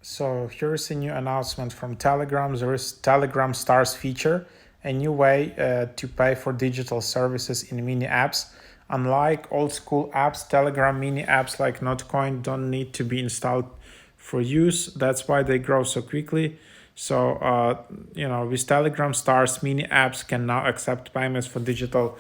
So here's a new announcement from Telegram. There is Telegram Stars feature, a new way to pay for digital services in mini apps. Unlike old school apps, Telegram mini apps like Notcoin don't need to be installed for use. That's why they grow so quickly. So, with Telegram Stars, mini apps can now accept payments for digital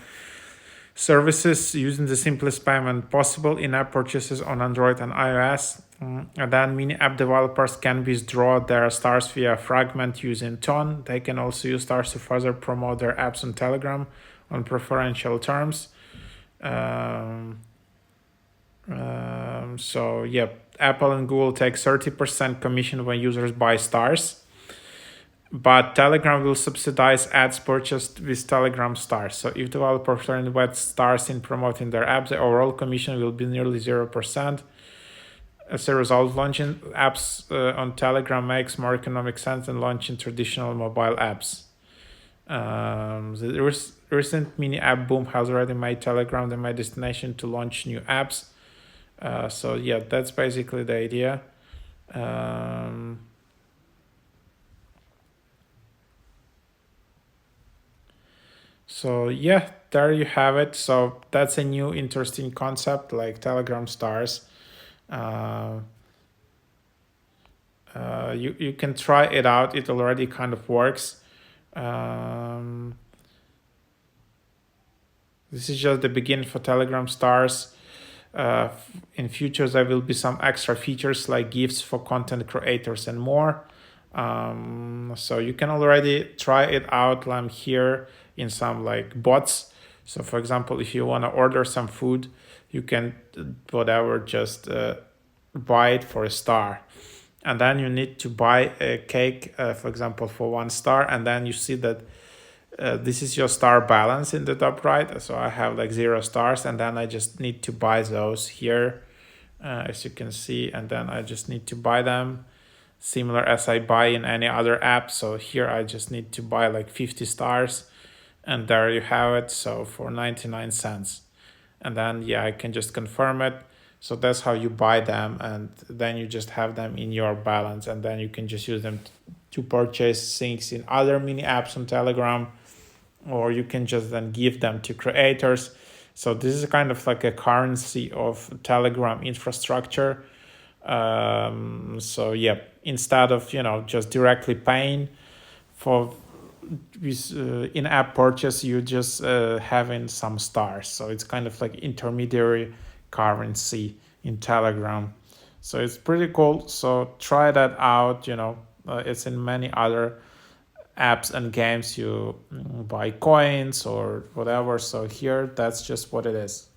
services using the simplest payment possible in-app purchases on Android and iOS. And then mini app developers can withdraw their stars via Fragment using Ton. They can also use stars to further promote their apps on Telegram on preferential terms. Apple and Google take 30% commission when users buy stars, but Telegram will subsidize ads purchased with Telegram stars. So if developers invest stars in promoting their apps, the overall commission will be nearly 0%. As a result, launching apps on Telegram makes more economic sense than launching traditional mobile apps. The recent mini app boom has already made Telegram the main destination to launch new apps. That's basically the idea. There you have it. So that's a new interesting concept, like Telegram stars. You can try it out. It already kind of works. This is just the beginning for Telegram stars. In future, there will be some extra features like gifts for content creators and more. So you can already try it out. I'm here in some like bots. So for example, if you want to order some food, you can just buy it for a star. And then you need to buy a cake, for example, for 1 star. And then you see that this is your star balance in the top right. So I have like 0 stars, and then I just need to buy those here, as you can see. And then I just need to buy them similar as I buy in any other app. So here I just need to buy like 50 stars, and there you have it. So for 99 cents. And then, I can just confirm it. So that's how you buy them, and then you just have them in your balance, and then you can just use them to purchase things in other mini apps on Telegram, or you can just then give them to creators. So this is kind of like a currency of Telegram infrastructure. Instead of just directly paying for with in-app purchase, you just having some stars. So it's kind of like intermediary currency in Telegram. So it's pretty cool. So try that out. It's in many other apps and games. You buy coins or whatever. So here, that's just what it is.